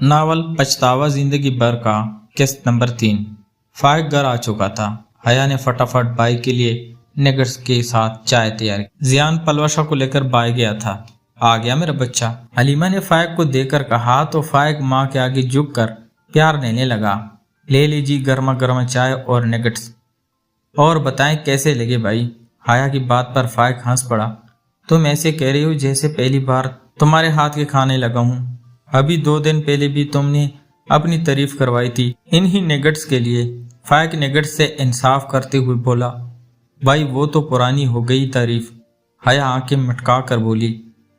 Novel पछतावा जिंदगी भर का किस्त नंबर 3। फाइक घर आ चुका था। हया ने फटाफट बाई के लिए निगर्स के साथ चाय तैयार की। जियान पलवशा को लेकर बाई गया था। आ गया मेरा बच्चा, हलीमा ने फाइक को देखकर कहा तो फाइक माँ के आगे झुक कर प्यार लेने लगा। ले लीजिए गर्मा गर्मा चाय और निगट्स, और बताएं कैसे लगे भाई। हया की बात पर फाइक हंस पड़ा। तुम ऐसे कह रही हो जैसे पहली बार तुम्हारे हाथ के खाने लगा हूँ। अभी 2 दिन पहले भी तुमने अपनी तारीफ करवाई थी इन्हीं निगट्स के लिए। फाइक निगट्स से इंसाफ करते हुए बोला, भाई वो तो पुरानी हो गई तारीफ। हया आंखें मटका कर बोली,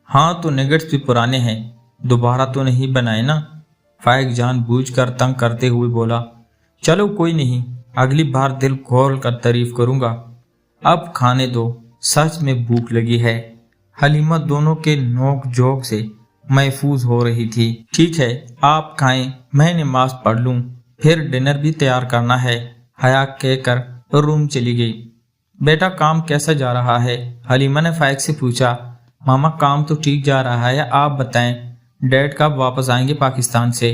हाँ तो निगट्स भी पुराने हैं, दोबारा तो नहीं बनाए ना। फाइक जानबूझकर तंग करते हुए बोला, चलो कोई नहीं, अगली बार दिल खोल कर तारीफ करूंगा। अब खाने दो, सच में भूख लगी है। हलीमा दोनों के नोक झोंक से महफूज हो रही थी। ठीक है आप खाएं, मैं नमाज पढ़ लूं, फिर डिनर भी तैयार करना है। हया कहकर रूम चली गई। बेटा काम कैसा जा रहा है? हलीमा ने फाइक से पूछा। मामा काम तो ठीक जा रहा है, आप बताएं डैड कब वापस आएंगे पाकिस्तान से?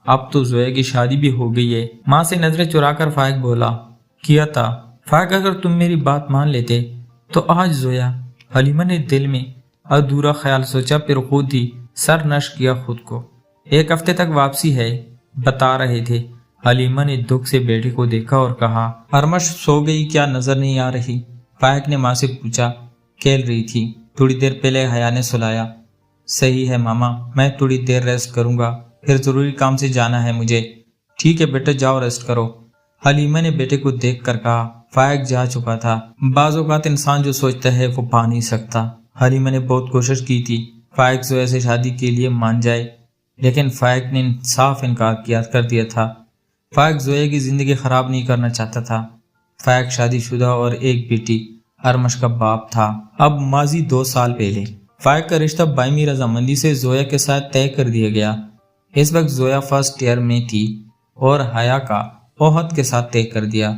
अब तो जोया की शादी भी हो गई है। माँ से नजरें चुराकर फाइक बोला, किया था फाइक, अगर तुम मेरी बात मान लेते तो आज जोया। हलीमा ने दिल में अधूरा ख्याल सोचा, फिर खुद ही सर नश किया खुद को। 1 हफ्ते तक वापसी है बता रहे थे। हलीमा ने दुख से बेटे को देखा और कहा, अरमश सो गई क्या, नजर नहीं आ रही? फाइक ने माँ से पूछा। खेल रही थी, थोड़ी देर पहले हया ने सुलाया। सही है मामा, मैं थोड़ी देर रेस्ट करूंगा, फिर जरूरी काम से जाना है मुझे। ठीक है बेटा जाओ रेस्ट करो। हलीमा ने बेटे को देख कर कहा। फाइक जा चुका था। बाज़ औक़ात इंसान जो सोचता है वो पा नहीं सकता। हलीमा ने बहुत कोशिश की थी फाइक जोया से शादी के लिए मान जाए, लेकिन फाइक ने साफ इनकार कर दिया था। फाइक जोया की जिंदगी खराब नहीं करना चाहता था। फाइक शादीशुदा और एक बेटी अरमश का बाप था। अब माजी 2 साल पहले फाइक का रिश्ता बाइमी रजामंदी से जोया के साथ तय कर दिया गया। इस वक्त जोया फर्स्ट ईयर में थी और हया का ओहद के साथ तय कर दिया।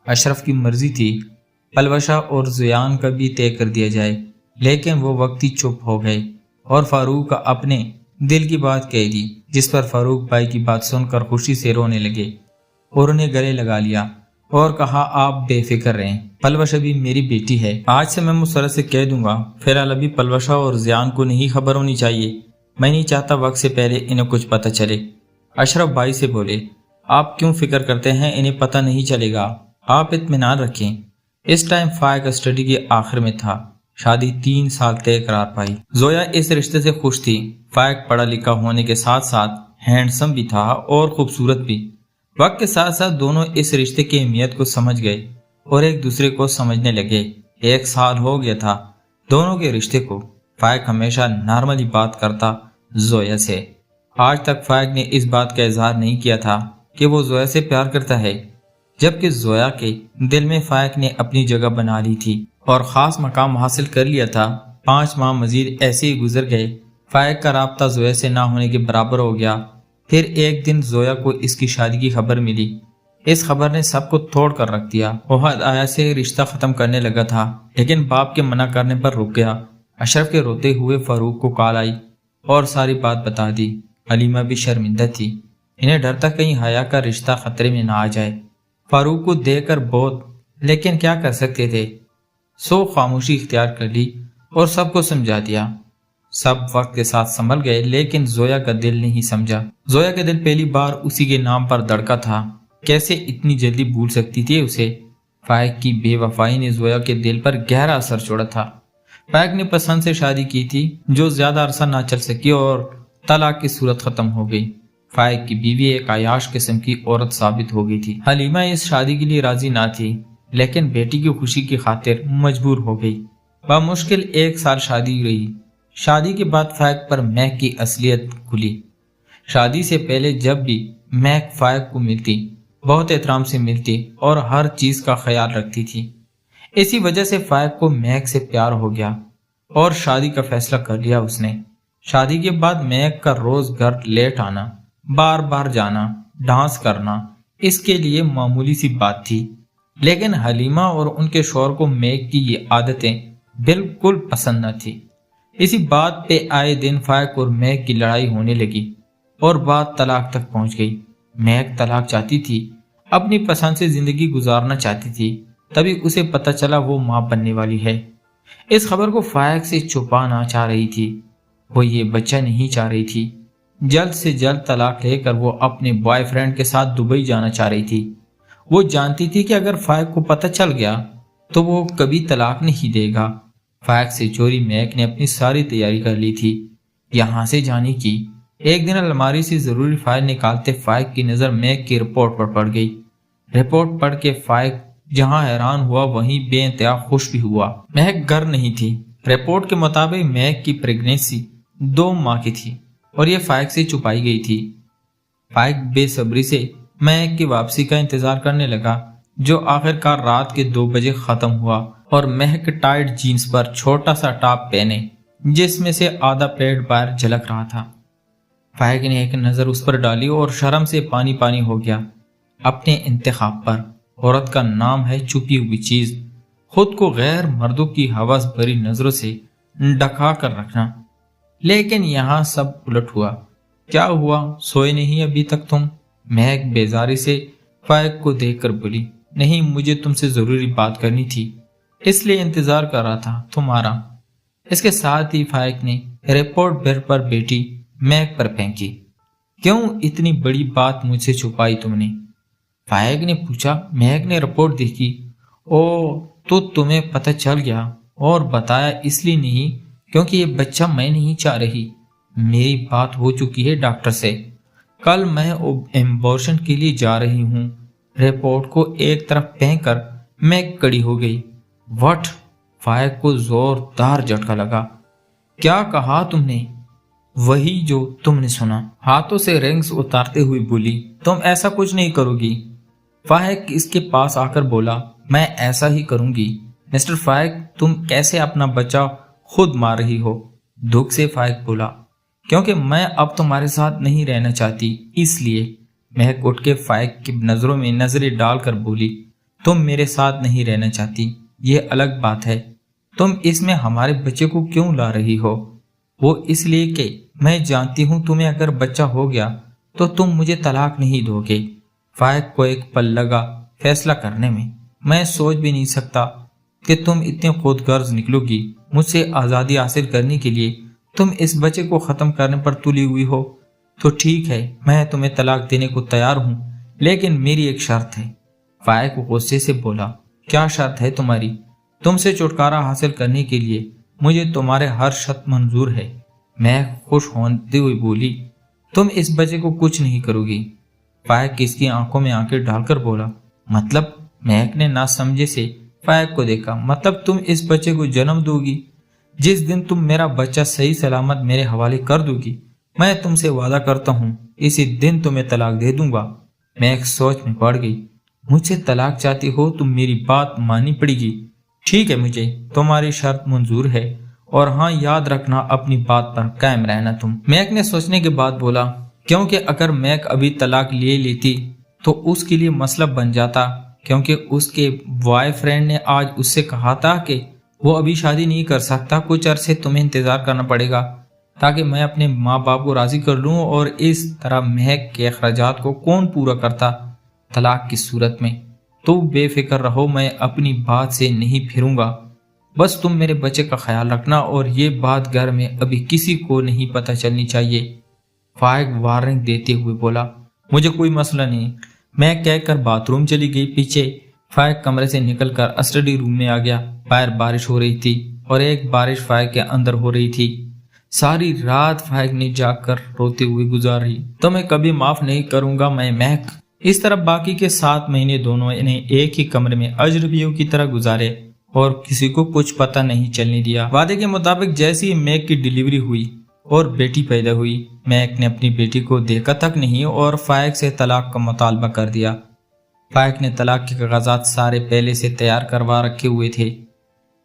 अशरफ की मर्जी थी पलवशा और जुयान का भी तय कर दिया जाए, लेकिन वो वक्त ही चुप हो गए और फारूक का अपने दिल की बात कह दी, जिस पर फारूक भाई की बात सुनकर खुशी से रोने लगे और उन्हें गले लगा लिया और कहा, आप बेफिक्र रहें, पलवशा भी मेरी बेटी है। आज से मैं मुसरत से कह दूंगा, फिलहाल अभी पलवशा और जियान को नहीं खबर होनी चाहिए। मैं नहीं चाहता वक्त से पहले इन्हें कुछ पता चले। अशरफ भाई से बोले, आप क्यों फिक्र करते हैं, इन्हें पता नहीं चलेगा, आप इत्मीनान रखें। इस टाइम फाइक स्टडी के आखिर में था। शादी 3 साल तय करार पाई। जोया इस रिश्ते से खुश थी। फाइक पढ़ा लिखा होने के साथ साथ हैंडसम भी था और खूबसूरत भी। वक्त के साथ साथ दोनों इस रिश्ते की अहमियत को समझ गए और एक दूसरे को समझने लगे। 1 साल हो गया था दोनों के रिश्ते को। फाइक हमेशा नॉर्मली बात करता जोया से। आज तक फाइक ने इस बात का इजहार नहीं किया था कि वो जोया से प्यार करता है, जबकि जोया के दिल में फाइक ने अपनी जगह बना ली थी और ख़ास मकाम हासिल कर लिया था। 5 माह मजीद ऐसे ही गुजर गए। फाइक का राब्ता जोया से ना होने के बराबर हो गया। फिर एक दिन जोया को इसकी शादी की खबर मिली। इस खबर ने सबको तोड़ कर रख दिया। ओहद आया से रिश्ता ख़त्म करने लगा था, लेकिन बाप के मना करने पर रुक गया। अशरफ के रोते हुए फारूक को कॉल आई और सारी बात बता दी। हलीमा भी शर्मिंदा थी। इन्हें डर था कहीं हया का रिश्ता खतरे में ना आ जाए। फारूक को देखकर बहुत, लेकिन क्या कर सकते थे, सो खामोशी इख्तियार कर ली और सबको समझा दिया। सब वक्त के साथ संभल गए, लेकिन जोया का दिल नहीं समझा। जोया का दिल पहली बार उसी के नाम पर धड़का था। कैसे इतनी जल्दी भूल सकती थी उसे? फाइक की बेवफाई ने जोया के दिल पर गहरा असर छोड़ा था। फाइक ने पसंद से शादी की थी जो ज्यादा अरसा ना चल सकी और तलाक की सूरत खत्म हो गई। फाइक की बीवी एक आयाश किस्म की औरत साबित हो गई थी। हलीमा इस शादी के लिए राजी ना थी, लेकिन बेटी की खुशी की खातिर मजबूर हो गई। बामुश्किल 1 साल शादी रही। शादी के बाद फाइक पर महक की असलियत खुली। शादी से पहले जब भी महक फाइक को मिलती, बहुत एहतराम से मिलती और हर चीज का ख्याल रखती थी। इसी वजह से फाइक को महक से प्यार हो गया और शादी का फैसला कर लिया उसने। शादी के बाद महक का रोज घर लेट आना, बार बार जाना, डांस करना इसके लिए मामूली सी बात थी, लेकिन हलीमा और उनके शौहर को महक की ये आदतें बिल्कुल पसंद न थी। इसी बात पे आए दिन फाइक और महक की लड़ाई होने लगी। اور بات طلاق تک پہنچ گئی۔ مہک طلاق چاہتی تھی، اپنی پسند سے زندگی گزارنا چاہتی تھی، تبھی اسے پتہ چلا وہ ماں بننے والی ہے۔ اس خبر کو فائق سے چھپانا چاہ رہی تھی، وہ یہ بچہ نہیں چاہ رہی تھی۔ جلد سے جلد طلاق لے کر وہ اپنے بوائے فرینڈ کے ساتھ دبئی جانا چاہ رہی تھی۔ وہ جانتی تھی کہ اگر فائق کو پتہ چل گیا تو وہ کبھی طلاق نہیں دے گا۔ فائق سے چوری مہک نے اپنی ساری تیاری کر لی تھی یہاں سے جانے کی۔ ایک دن الماری سے ضروری فائل نکالتے فائق کی نظر مہک کی رپورٹ پر پڑ گئی۔ رپورٹ پڑھ کے فائق جہاں حیران ہوا وہیں بے انتہا خوش بھی ہوا۔ مہک گھر نہیں تھی۔ رپورٹ کے مطابق مہک کی پریگنینسی 2 ماہ کی تھی اور یہ فائق سے چھپائی گئی تھی۔ فائق بے صبری سے مہک کی واپسی کا انتظار کرنے لگا، جو آخر کار رات کے 2 بجے ختم ہوا اور مہک ٹائٹ جینز پر چھوٹا سا ٹاپ پہنے جس میں سے آدھا پیٹ باہر جھلک رہا تھا۔ فائق نے ایک نظر اس پر ڈالی اور شرم سے پانی پانی ہو گیا اپنے انتخاب پر۔ عورت کا نام ہے چھپی ہوئی چیز، خود کو غیر مردوں کی ہوس بھری نظروں سے ڈھکا کر رکھنا۔ لیکن یہاں سب الٹ ہوا۔ کیا ہوا، سوئے نہیں ابھی تک تم؟ مہک بیزاری سے فائق کو دیکھ کر بولی، نہیں، مجھے تم سے ضروری بات کرنی تھی، اس لیے انتظار کر رہا تھا تمہارا۔ اس کے ساتھ ہی فائق نے رپورٹ بیڈ پر بیٹی مہک پر پھینکی۔ کیوں اتنی بڑی بات مجھ سے چھپائی تم نے؟ فائق نے پوچھا۔ مہک نے رپورٹ دیکھی۔ او تو تمہیں پتہ چل گیا، اور بتایا اس لیے نہیں کیونکہ یہ بچہ میں نہیں چاہ رہی۔ میری بات ہو چکی ہے ڈاکٹر سے، کل میں ایمبورشن کے لیے جا رہی ہوں۔ رپورٹ کو ایک طرف پھینک کر مہک کڑی ہو گئی۔ وٹ؟ فائق کو زوردار جھٹکا لگا۔ کیا کہا تم نے؟ وہی جو تم نے سنا، ہاتھوں سے رنگز اتارتے ہوئے بولی، تم ایسا کچھ نہیں کرو گی۔ فائق اس کے پاس آ کر بولا، میں ایسا ہی کروں گی۔ مسٹر فائق، تم کیسے اپنا بچہ خود مار رہی ہو؟ دکھ سے فائق بولا، کیونکہ میں اب تمہارے ساتھ نہیں رہنا چاہتی، اس لیے۔ مہک اٹھ کے فائق کی نظروں میں نظریں ڈال کر بولی، تم میرے ساتھ نہیں رہنا چاہتی، یہ الگ بات ہے، تم اس میں ہمارے بچے کو کیوں لا رہی ہو؟ وہ اس لیے کہ میں جانتی ہوں تمہیں اگر بچہ ہو گیا تو تم مجھے طلاق نہیں دو گے۔ فائق کو ایک پل لگا فیصلہ کرنے میں سوچ بھی نہیں سکتا کہ تم اتنے خود غرض نکلو گی۔ مجھ سے آزادی حاصل کرنے کے لیے تم اس بچے کو ختم کرنے پر تلی ہوئی ہو تو ٹھیک ہے، میں تمہیں طلاق دینے کو تیار ہوں، لیکن میری ایک شرط ہے۔ فائق غصے سے بولا، کیا شرط ہے تمہاری؟ تم سے چھٹکارا حاصل کرنے کے لیے مجھے تمہارے ہر شرط منظور ہے۔ میں خوش ہوتے ہوئے بولی، تم اس بچے کو کچھ نہیں کرو گی۔ فائق اس کی آنکھوں میں آنکھیں ڈال کر بولا، مطلب؟ مہک نے نہ سمجھے سے فائق کو دیکھا، مطلب تم اس بچے کو جنم دو گی؟ جس دن تم میرا بچہ صحیح سلامت میرے حوالے کر دو گی، میں تم سے وعدہ کرتا ہوں اسی دن تمہیں طلاق دے دوں گا۔ مہک سوچ میں پڑ گئی، مجھ سے طلاق چاہتی ہو تو میری بات ماننی پڑے گی۔ ٹھیک ہے، مجھے تمہاری شرط منظور ہے، اور ہاں یاد رکھنا اپنی بات پر قائم رہنا تم۔ مہک نے سوچنے کے بعد بولا، کیونکہ اگر مہک ابھی طلاق لے لیتی تو اس کے لیے مسئلہ بن جاتا، کیونکہ اس کے بوائے فرینڈ نے آج اس سے کہا تھا کہ وہ ابھی شادی نہیں کر سکتا، کچھ عرصے تمہیں انتظار کرنا پڑے گا تاکہ میں اپنے ماں باپ کو راضی کر لوں، اور اس طرح مہک کے اخراجات کو کون پورا کرتا طلاق کی صورت میں؟ تو بے فکر رہو، میں اپنی بات سے نہیں پھروں گا، بس تم میرے بچے کا خیال رکھنا، اور یہ بات گھر میں ابھی کسی کو نہیں پتہ چلنی چاہیے۔ فائق وارننگ دیتے ہوئے بولا، مجھے کوئی مسئلہ نہیں۔ میں کہہ کر باتھ روم چلی گئی۔ پیچھے فائق کمرے سے نکل کر اسٹڈی روم میں آ گیا۔ باہر بارش ہو رہی تھی اور ایک بارش فائق کے اندر ہو رہی تھی۔ ساری رات فائق نے جاگ کر روتے ہوئے گزاری۔ تو میں کبھی معاف نہیں کروں گا میں مہک۔ اس طرح باقی کے 7 مہینے دونوں نے ایک ہی کمرے میں اجنبیوں کی طرح گزارے اور کسی کو کچھ پتہ نہیں چلنے دیا۔ وعدے کے مطابق جیسی ہی مہک کی ڈیلیوری ہوئی اور بیٹی پیدا ہوئی، مہک نے اپنی بیٹی کو دیکھا تک نہیں اور فائق سے طلاق کا مطالبہ کر دیا۔ فائق نے طلاق کے کاغذات سارے پہلے سے تیار کروا رکھے ہوئے تھے،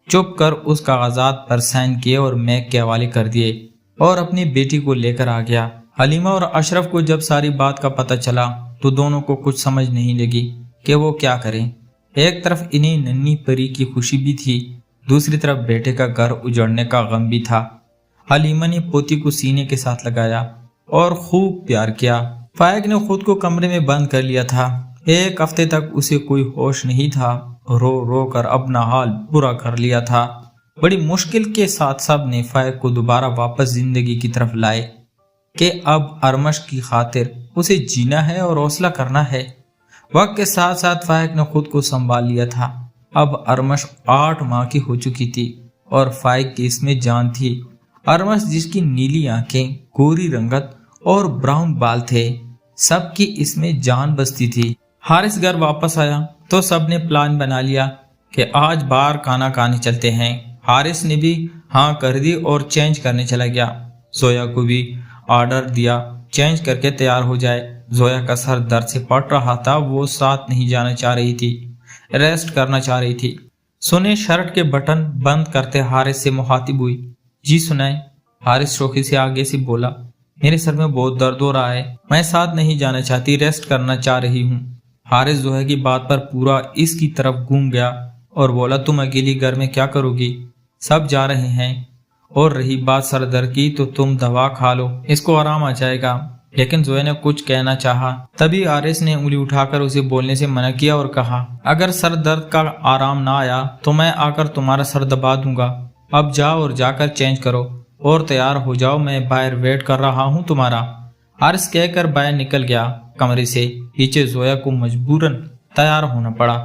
چپ کر اس کاغذات پر سائن کیے اور مہک کے حوالے کر دیے اور اپنی بیٹی کو لے کر آ گیا۔ حلیمہ اور اشرف کو جب ساری بات کا پتہ چلا تو دونوں کو کچھ سمجھ نہیں لگی کہ وہ کیا کریں۔ ایک طرف انہیں ننھی پری کی خوشی بھی تھی، دوسری طرف بیٹے کا گھر اجڑنے کا غم بھی تھا۔ حلیمہ نے پوتی کو سینے کے ساتھ لگایا اور خوب پیار کیا۔ فائق نے خود کو کمرے میں بند کر لیا تھا۔ ایک ہفتے تک اسے کوئی ہوش نہیں تھا، رو رو کر اپنا حال برا کر لیا تھا۔ بڑی مشکل کے ساتھ سب نے فائق کو دوبارہ واپس زندگی کی طرف لائے کہ اب ارمش کی خاطر اسے جینا ہے اور حوصلہ کرنا ہے۔ وقت کے ساتھ ساتھ فائق نے خود کو سنبھال لیا تھا۔ اب ارمش 8 ماہ کی ہو چکی تھی اور فائق کی اس میں جان تھی۔ ارمش جس کی نیلی آنکھیں، گوری رنگت اور براؤن بال تھے، سب کی اس میں جان بستی تھی۔ حارث گھر واپس آیا تو سب نے پلان بنا لیا کہ آج باہر کھانا کھانے چلتے ہیں۔ حارث نے بھی ہاں کر دی اور چینج کرنے چلا گیا۔ زویا کو بھی آرڈر دیا چینج کر کے تیار ہو جائے۔ زویا کا سر درد سے پڑ رہا تھا، وہ ساتھ نہیں جانا چاہ رہی تھی، ریسٹ کرنا چاہ رہی تھی۔ سنے شرٹ کے بٹن بند کرتے حارث سے مخاطب ہوئی۔ جی سنائیں۔ حارث شوخی سے آگے سے بولا، میرے سر میں بہت درد ہو رہا ہے، میں ساتھ نہیں جانا چاہتی، ریسٹ کرنا چاہ رہی ہوں۔ حارث زویا کی بات پر پورا اس کی طرف گھوم گیا اور بولا، تم اکیلی گھر میں کیا کرو گی؟ سب جا رہے ہیں، اور رہی بات سر درد کی تو تم دوا کھا لو، اس کو آرام آ جائے گا۔ لیکن زویا نے کچھ کہنا چاہا، تبھی حارث نے انگلی اٹھا کر اسے بولنے سے منع کیا اور کہا، اگر سر درد کا آرام نہ آیا تو میں آ کر تمہارا سر دبا دوں گا۔ اب جاؤ اور جا کر چینج کرو اور تیار ہو جاؤ، میں باہر ویٹ کر رہا ہوں تمہارا۔ حارث کہہ کر باہر نکل گیا کمرے سے۔ پیچھے زویا کو مجبوراً تیار ہونا پڑا۔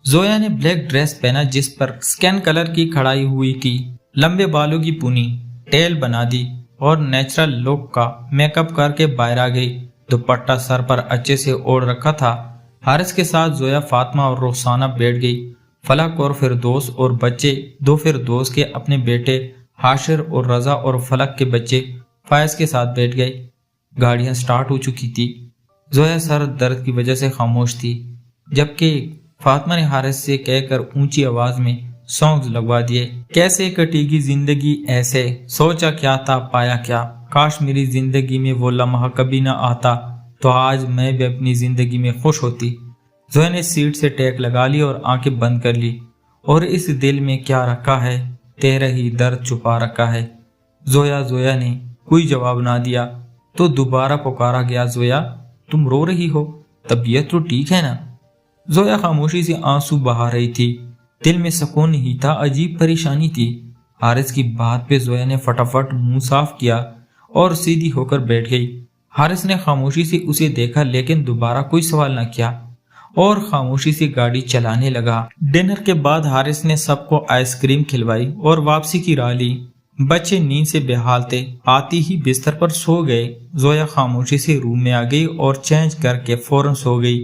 زویا نے بلیک ڈریس پہنا جس پر سکین کلر کی کڑھائی ہوئی تھی، لمبے بالوں کی پونی ٹیل بنا دی اور نیچرل لک کا میک اپ کر کے باہر آ گئی۔ دوپٹہ سر پر اچھے سے اوڑھ رکھا تھا۔ حارث کے ساتھ زویا، فاطمہ اور رخسانہ بیٹھ گئی۔ فلک اور فردوس اور بچے، دو فردوس کے اپنے بیٹے حاشر اور رضا اور فلک کے بچے فائز کے ساتھ بیٹھ گئے۔ گاڑیاں سٹارٹ ہو چکی تھی۔ زویا سر درد کی وجہ سے خاموش تھی، جبکہ فاطمہ نے حارث سے کہہ کر اونچی آواز میں سانگز لگوا دیے۔ کیسے کٹے گی زندگی ایسے، سوچا کیا تھا پایا کیا، کاش میری زندگی میں وہ لمحہ کبھی نہ آتا تو آج میں بھی اپنی زندگی میں خوش ہوتی۔ زویا نے سیٹ سے ٹیک لگا لی اور آنکھیں بند کر لی۔ اور اس دل میں کیا رکھا ہے، تیرا ہی درد چھپا رکھا ہے۔ زویا نے کوئی جواب نہ دیا تو دوبارہ پکارا گیا، زویا تم رو رہی ہو، طبیعت تو ٹھیک ہے نا؟ زویا خاموشی سے آنسو بہا رہی تھی، دل میں سکون نہیں تھا، عجیب پریشانی تھی۔ حارث کی بات پہ زویا نے فٹافٹ منہ صاف کیا اور سیدھی ہو کر بیٹھ گئی۔ حارث نے خاموشی سے اسے دیکھا لیکن دوبارہ کوئی سوال نہ کیا اور خاموشی سے گاڑی چلانے لگا۔ ڈنر کے بعد حارث نے سب کو آئس کریم کھلوائی اور واپسی کی راہ لی۔ بچے نیند سے بے حال تھے، آتی ہی بستر پر سو گئے۔ زویا خاموشی سے روم میں آ گئی اور چینج کر کے فوراً سو گئی۔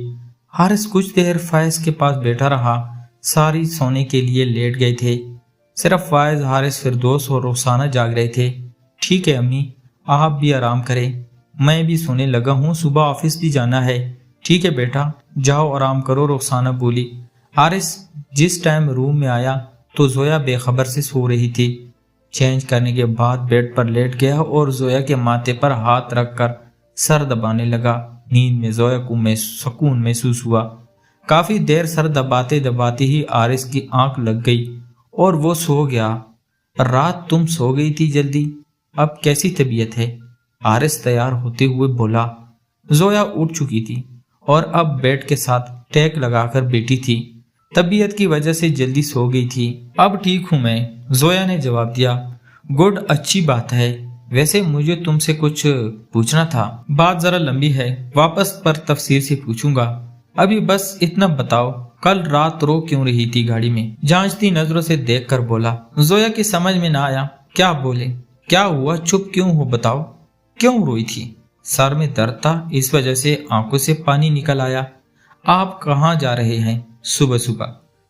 حارث کچھ دیر فائز کے پاس بیٹھا رہا، ساری سونے کے لیے لیٹ گئے تھے، صرف فائز، حارث، فردوس اور رخسانہ جاگ رہے تھے۔ ٹھیک ہے امی، آپ بھی آرام کریں، میں بھی سونے لگا ہوں، صبح آفس بھی جانا ہے۔ ٹھیک ہے بیٹا، جاؤ آرام کرو، رخسانہ بولی۔ حارث جس ٹائم روم میں آیا تو زویا بے خبر سے سو رہی تھی۔ چینج کرنے کے بعد بیڈ پر لیٹ گیا اور زویا کے ماتھے پر ہاتھ رکھ کر سر دبانے لگا۔ نیند میں زویا کو سکون محسوس ہوا۔ کافی دیر سر دباتے دباتے ہی حارث کی آنکھ لگ گئی اور وہ سو گیا۔ رات تم سو گئی تھی جلدی، اب کیسی طبیعت ہے؟ حارث تیار ہوتے ہوئے بولا۔ زویا اٹھ چکی تھی اور اب بیڈ کے ساتھ ٹیک لگا کر بیٹھی تھی، طبیعت کی وجہ سے جلدی سو گئی تھی۔ اب ٹھیک ہوں میں، زویا نے جواب دیا۔ گڈ، اچھی بات ہے، ویسے مجھے تم سے کچھ پوچھنا تھا، بات ذرا لمبی ہے، واپس پر تفصیل سے پوچھوں گا، ابھی بس اتنا بتاؤ کل رات رو کیوں رہی تھی گاڑی میں؟ جانچتی نظروں سے دیکھ کر بولا۔ زویا کی سمجھ میں نہ آیا، کیا بولے، کیا ہوا، چپ کیوں ہو، بتاؤ کیوں روئی تھی؟ سر میں درد تھا، اس وجہ سے آنکھوں سے پانی نکل آیا۔ آپ کہاں جا رہے ہیں صبح صبح؟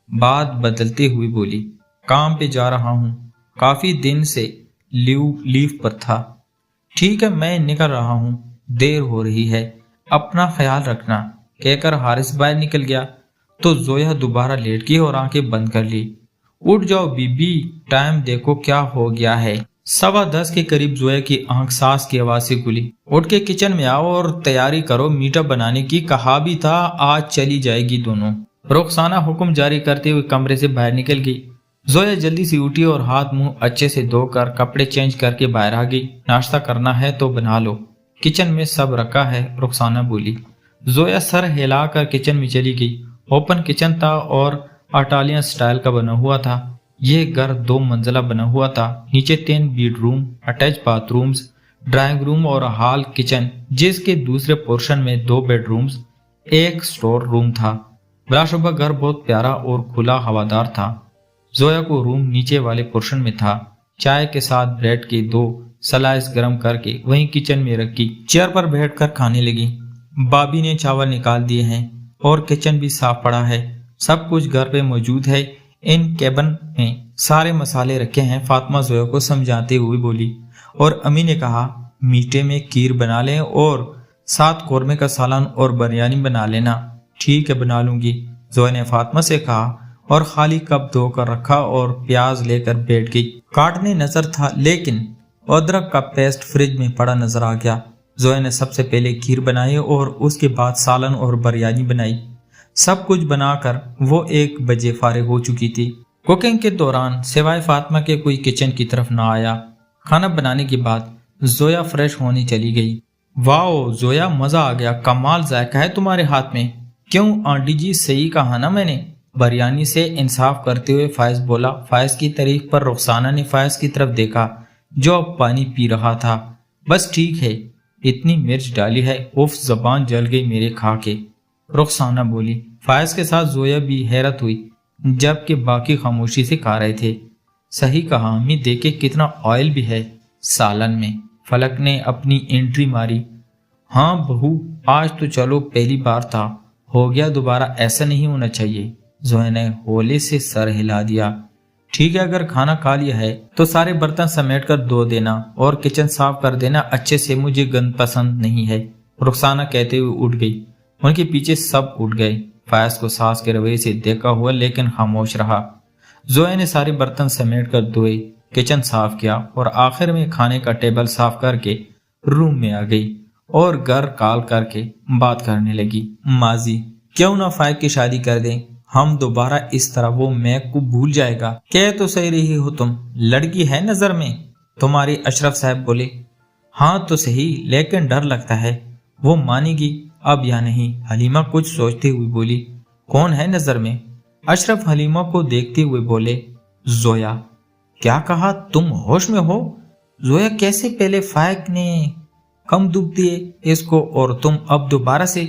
بات بدلتے ہوئے بولی، کام پہ جا رہا ہوں، کافی دن سے لیو پر تھا۔ ٹھیک ہے میں نکل رہا ہوں، دیر ہو رہی ہے، اپنا خیال رکھنا، کہہ کر حارث باہر نکل گیا تو زویا دوبارہ لیٹ گئی اور آنکھیں بند کر لی۔ اٹھ جاؤ بی بی، ٹائم دیکھو کیا ہو گیا ہے۔ 10:15 کے قریب زویا کی آنکھ ساس کی آواز سے کھلی۔ اٹھ کے کچن میں آؤ اور تیاری کرو میٹھا بنانے کی، کہا بھی تھا آج چلی جائے گی دونوں۔ رخسانہ حکم جاری کرتے ہوئے کمرے سے باہر نکل گئی۔ زویا جلدی سے اٹھی اور ہاتھ منہ اچھے سے دھو کر کپڑے چینج کر کے باہر آ گئی۔ ناشتہ کرنا ہے تو بنا لو، किचन में सब रखा है, रुखसाना बोली। जोया सर हिला कर किचन में चली गई। ओपन किचन था और इटालियन स्टाइल का बना हुआ था। यह घर 2 मंजिला बना हुआ था। नीचे 3 bedroom, attach bathrooms, drawing room और हॉल किचन, जिसके दूसरे पोर्शन में 2 बेडरूम्स, एक स्टोर रूम था। बिलाशुबा घर बहुत प्यारा और खुला हवादार था। जोया को रूम नीचे वाले पोर्शन में था। चाय के साथ ब्रेड के 2 स्लाइस गर्म करके वहीं किचन में रखी, चेयर पर बैठकर खाने लगी। बाबी ने चावल निकाल दिए हैं और किचन भी साफ पड़ा है। सब कुछ घर पे मौजूद है। इन केबिन में सारे मसाले रखे हैं, फातिमा जोया को समझाते हुए बोली। और अम्मी ने कहा मीठे में खीर बना लें और साथ कौरमे का सालन और बिरयानी बना लेना। ठीक है, बना लूंगी, जोया ने फातिमा से कहा और खाली कप धोकर रखा और प्याज लेकर बैठ गई। काटने नजर था लेकिन अदरक का पेस्ट फ्रिज में पड़ा नजर आ गया। जोया ने सबसे पहले खीर बनाई और उसके बाद सालन और बिरयानी बनाई। सब कुछ बनाकर वो 1 बजे फारिग हो चुकी थी। कुकिंग के दौरान सिवाय फातिमा के कोई किचन की तरफ ना आया। खाना बनाने के बाद जोया फ्रेश होने चली गई। वाओ जोया, मजा आ गया, कमाल जायका है तुम्हारे हाथ में। क्यों आंटी जी, सही कहा ना मैंने? बिरयानी से इंसाफ करते हुए फायज बोला। फायज की तारीफ पर रुखसाना ने फायज की तरफ देखा जो अब पानी पी रहा था। बस ठीक है, इतनी मिर्च डाली है, उफ, जबान जल गई मेरे खा के, रुखसाना बोली। फायज के साथ जोया भी हैरत हुई, जबकि बाकी खामोशी से खा रहे थे। सही कहा अम्मी, देखे कितना ऑयल भी है सालन में। फलक ने अपनी एंट्री मारी। हाँ बहू, आज तो चलो पहली बार था, हो गया, दोबारा ऐसा नहीं होना चाहिए। जोया ने होले से सर हिला दिया। ठीक है, अगर खाना खा लिया है तो सारे बर्तन समेट कर धो देना और किचन साफ कर देना अच्छे से, मुझे गंद पसंद नहीं है, रुखसाना कहते हुए उठ गई। उनके पीछे सब उठ गए। फायज को सास के रवैये से देखा हुआ लेकिन खामोश रहा। जोया ने सारे बर्तन समेट कर धोए, किचन साफ किया और आखिर में खाने का टेबल साफ करके रूम में आ गई और घर कॉल करके बात करने लगी। माजी, क्यों ना फायज की शादी कर दें, हम दोबारा इस तरह वो मैक को भूल जाएगा। कह तो सही रही हो तुम, लड़की है नजर में तुम्हारी, अशरफ साहब बोले। हाँ तो सही, लेकिन डर लगता है वो मानेगी अब या नहीं, हलीमा कुछ सोचते हुए बोली। कौन है नजर में? अशरफ हलीमा को देखते हुए बोले। जोया। क्या कहा, तुम होश में हो? जोया, कैसे पहले फायक ने कम दुख दिए इसको और तुम अब दोबारा से,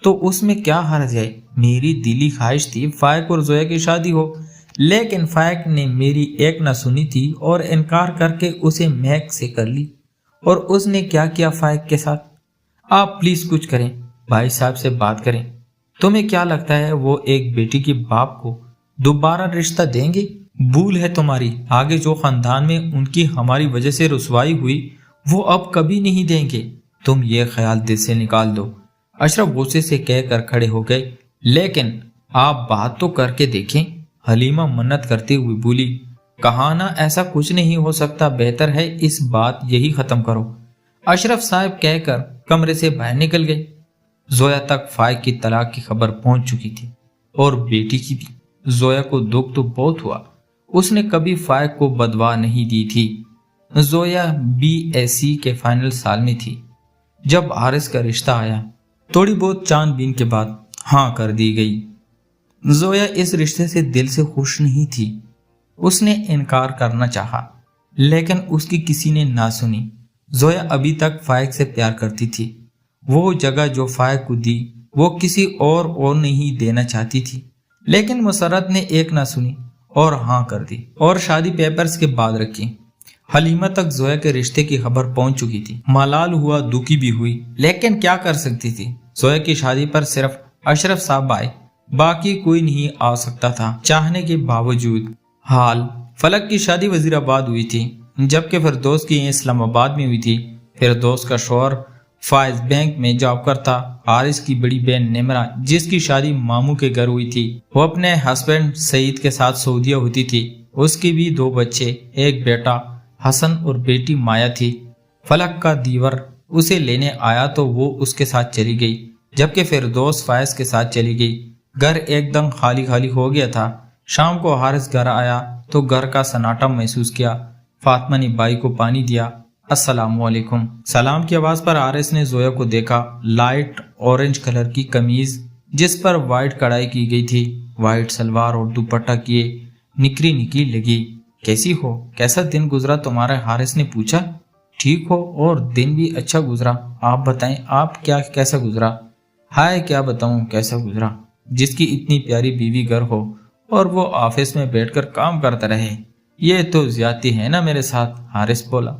तो उसमें क्या हर्ज है? मेरी दिली ख्वाहिश थी फायक और जोया की शादी हो, लेकिन फायक ने मेरी एक न सुनी थी और इनकार करके उसे महक से कर ली। और उसने क्या किया फायक के साथ? आप प्लीज कुछ करें, भाई साहब से बात करें। तुम्हें क्या लगता है वो एक बेटी के बाप को दोबारा रिश्ता देंगे? भूल है तुम्हारी, आगे जो खानदान में उनकी हमारी वजह से रुसवाई हुई वो अब कभी नहीं देंगे। तुम ये ख्याल दिल से निकाल दो। अशरफ गुस्से से कहकर खड़े हो गए। लेकिन आप बात तो करके देखें, हलीमा मन्नत करते हुए बोली। कहा ना ऐसा कुछ नहीं हो सकता, बेहतर है इस बात यही खत्म करो। अशरफ साहब कहकर कमरे से बाहर निकल गए। जोया तक फायक की तलाक की खबर पहुंच चुकी थी और बेटी की भी। जोया को दुख तो बहुत हुआ, उसने कभी फायक को बदवा नहीं दी थी। जोया BSc के फाइनल साल में थी जब हारिस का रिश्ता आया। थोड़ी बहुत छानबीन के बाद हाँ कर दी गई। जोया इस रिश्ते से दिल से खुश नहीं थी। उसने इनकार करना चाहा, लेकिन उसकी किसी ने ना सुनी। जोया अभी तक फायक से प्यार करती थी। वो जगह जो फायक को दी वो किसी और नहीं देना चाहती थी, लेकिन मुसर्रत ने एक ना सुनी और हाँ कर दी और शादी पेपर्स के बाद रखी। हलीमा तक जोया के रिश्ते की खबर पहुंच चुकी थी। मलाल हुआ, दुखी भी हुई, लेकिन क्या कर सकती थी? जोया की शादी पर सिर्फ अशरफ साहब आए, बाकी कोई नहीं आ सकता था चाहने के बावजूद। हाल फलक की शादी वजीराबाद हुई थी, जबकि फिरदौस की इस्लामाबाद में हुई थी। फिरदौस का शौहर फायज बैंक में जॉब करता। हारिस की बड़ी बहन निमरा, जिसकी शादी मामू के घर हुई थी, वो अपने हस्बैंड सईद के साथ सऊदीया होती थी। उसकी भी 2 बच्चे, एक बेटा हसन और बेटी माया थी। फलक का दीवर उसे लेने आया तो वो उसके साथ चली गई, जबकि फिरदौस फायज के साथ चली गई। घर एकदम खाली खाली हो गया था। शाम को हारिस घर आया तो घर का सन्नाटा महसूस किया। फातिमा ने बाई को पानी दिया। अस्सलाम वालेकुम। सलाम की आवाज पर हारिस ने जोया को देखा। लाइट ऑरेंज कलर की कमीज जिस पर वाइट कढ़ाई की गई थी, वाइट सलवार और दुपट्टा किए निकरी निकली लगी। कैसी हो, कैसा दिन गुजरा तुम्हारा? हारिस ने पूछा। ठीक हो, और दिन भी अच्छा गुजरा। आप बताएं, आप क्या कैसा गुजरा? हाय, क्या बताऊं कैसा गुजरा, जिसकी इतनी प्यारी बीवी घर हो और वो ऑफिस में बैठकर काम करता रहे। ये तो ज्यादती है ना मेरे साथ, हारिस बोला।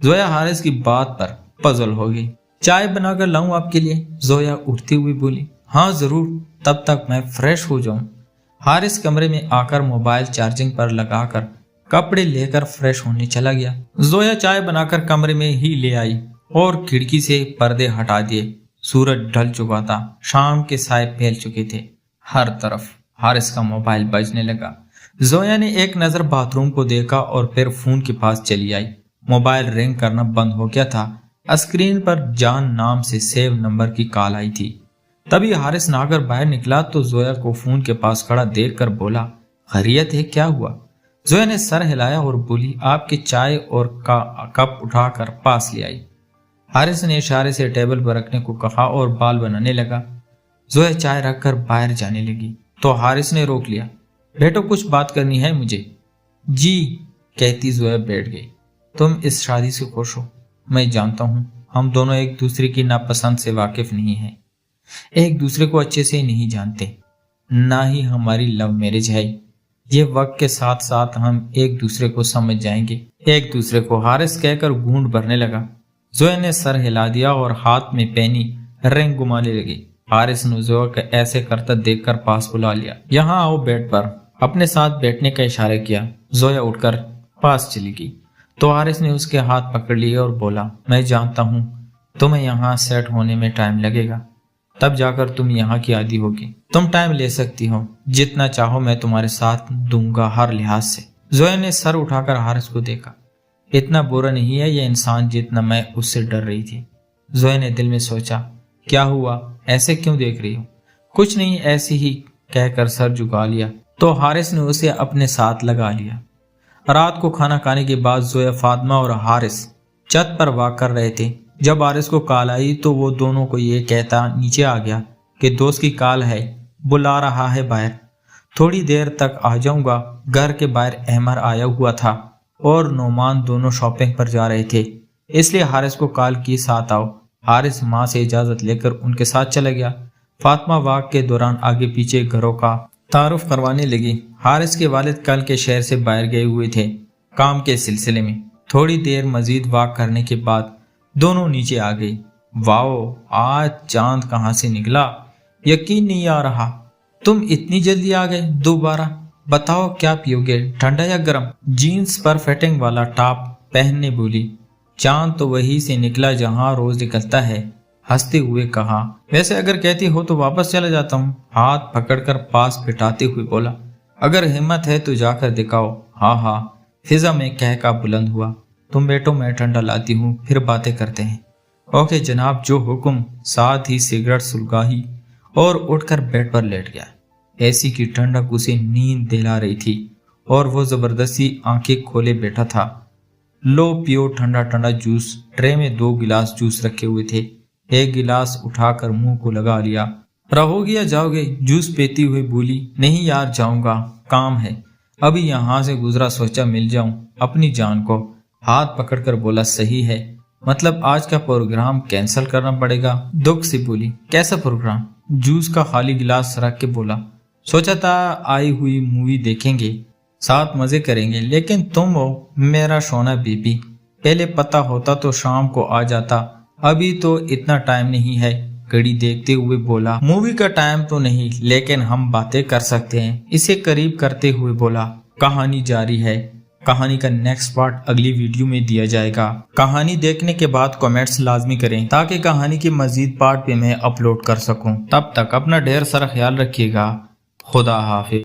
जोया हारिस की बात पर पजल हो गई। चाय बनाकर लाऊं आपके लिए? जोया उठती हुई बोली। हाँ जरूर, तब तक मैं फ्रेश हो जाऊं। हारिस कमरे में आकर मोबाइल चार्जिंग पर लगाकर कपड़े लेकर फ्रेश होने चला गया। जोया चाय बनाकर कमरे में ही ले आई और खिड़की से पर्दे हटा दिए। सूरज ढल चुका था, शाम के साए फैल चुके थे हर तरफ। हारिस का मोबाइल बजने लगा। जोया ने एक नजर बाथरूम को देखा और फिर फोन के पास चली आई। मोबाइल रिंग करना बंद हो गया था। स्क्रीन पर जान नाम से सेव नंबर की कॉल आई थी। तभी हारिस नहाकर बाहर निकला तो जोया को फोन के पास खड़ा देखकर बोला, खैरियत है, क्या हुआ? जोया ने सर हिलाया और बोली, आपके चाय और का कप उठाकर पास ले आई। हारिस ने इशारे से टेबल पर रखने को कहा और बाल बनाने लगा। जोया चाय रखकर बाहर जाने लगी तो हारिस ने रोक लिया। बेटो, कुछ बात करनी है मुझे। जी, कहती जोया बैठ गई। तुम इस शादी से खुश हो? मैं जानता हूं हम दोनों एक दूसरे की नापसंद से वाकिफ नहीं हैं, एक दूसरे को अच्छे से नहीं जानते, ना ही हमारी लव मैरिज है। ये वक्त के साथ साथ हम एक दूसरे को समझ जाएंगे, एक दूसरे को। हारिस कहकर घूंट भरने लगा। जोया ने सर हिला दिया और हाथ में पहनी रिंग घुमाने लगी। हारिस ने जोया को ऐसे करता देखकर पास बुला लिया। यहाँ आओ बेड पर, अपने साथ बैठने का इशारा किया। जोया उठकर पास चली गई तो हारिस ने उसके हाथ पकड़ लिए और बोला, मैं जानता हूँ तुम्हें यहाँ सेट होने में टाइम लगेगा, तब जाकर तुम यहाँ की आदी होगी। तुम टाइम ले सकती हो, जितना चाहो मैं तुम्हारे साथ दूंगा हर लिहाज से। जोया ने सर उठाकर हारिस को देखा। इतना बुरा नहीं है ये इंसान जितना मैं उससे डर रही थी। जोया ने दिल में सोचा, क्या हुआ, ऐसे क्यों देख रही हो? कुछ नहीं, ऐसे ही, कहकर सर झुका लिया तो हारिस ने उसे अपने साथ लगा लिया। रात को खाना खाने के बाद जोया, फातिमा और हारिस छत पर वाक कर रहे थे। जब हारिस को कॉल आई तो वो दोनों को ये कहता नीचे आ गया कि दोस्त की कॉल है, बुला रहा है बाहर, थोड़ी देर तक आ जाऊंगा। घर के बाहर अहमर आया हुआ था और नोमान दोनों शॉपिंग पर जा रहे थे, इसलिए हारिस को कॉल की साथ आओ। हारिस माँ से इजाजत लेकर उनके साथ चला गया। फातिमा वाक के दौरान आगे पीछे घरों का तारुफ करवाने लगी। हारिस के वालिद कल के शहर से बाहर गए हुए थे काम के सिलसिले में। थोड़ी देर मजीद वाक करने के बाद दोनों नीचे आ गई। वाओ, आज चांद कहाँ से निकला, यकीन नहीं आ रहा। तुम इतनी जल्दी आ गए दोबारा। बताओ क्या पियोगे, ठंडा या गर्म? जीन्स पर फिटिंग वाला टॉप पहनने बोली। चांद तो वही से निकला जहाँ रोज निकलता है, हंसते हुए कहा। वैसे अगर कहती हो तो वापस चला जाता हूँ, हाथ पकड़कर पास बिठाते हुए बोला। अगर हिम्मत है तो जाकर दिखाओ। हाँ हाँ, फिजा में कह का बुलंद हुआ। तुम बैठो, मैं ठंडा लाती हूँ, फिर बातें करते हैं। ओके जनाब, जो हुक्म। साथ ही सिगरेट सुलगाही और उठकर बेड पर लेट गया। एसी की ठंडक उसे नींद दिला रही थी और वो जबरदस्ती आंखें खोले बैठा था। लो पियो ठंडा ठंडा जूस। ट्रे में 2 गिलास जूस रखे हुए थे। एक गिलास उठाकर मुंह को लगा लिया। रहोगे या जाओगे? जूस पीती हुई बोली। नहीं यार, जाऊंगा, काम है, अभी यहाँ से गुजरा, सोचा मिल जाऊं अपनी जान को। हाथ पकड़कर बोला, सही है, मतलब आज का प्रोग्राम कैंसिल करना पड़ेगा। दुख से बोली, कैसा प्रोग्राम? जूस का खाली गिलास रख के बोला, सोचा था आई हुई मूवी देखेंगे, साथ मजे करेंगे, लेकिन तुम हो मेरा सोना बेबी। पहले पता होता तो शाम को आ जाता, अभी तो इतना टाइम नहीं है। घड़ी देखते हुए बोला, मूवी का टाइम तो नहीं, लेकिन हम बातें कर सकते हैं। इसे करीब करते हुए बोला, कहानी जारी है, कहानी का नेक्स्ट पार्ट अगली वीडियो में दिया जाएगा। कहानी देखने के बाद कमेंट्स लाजमी करें ताकि कहानी के मजीद पार्ट पे मैं अपलोड कर सकूं। तब तक अपना ढेर सारा ख्याल रखिएगा। खुदा हाफिज।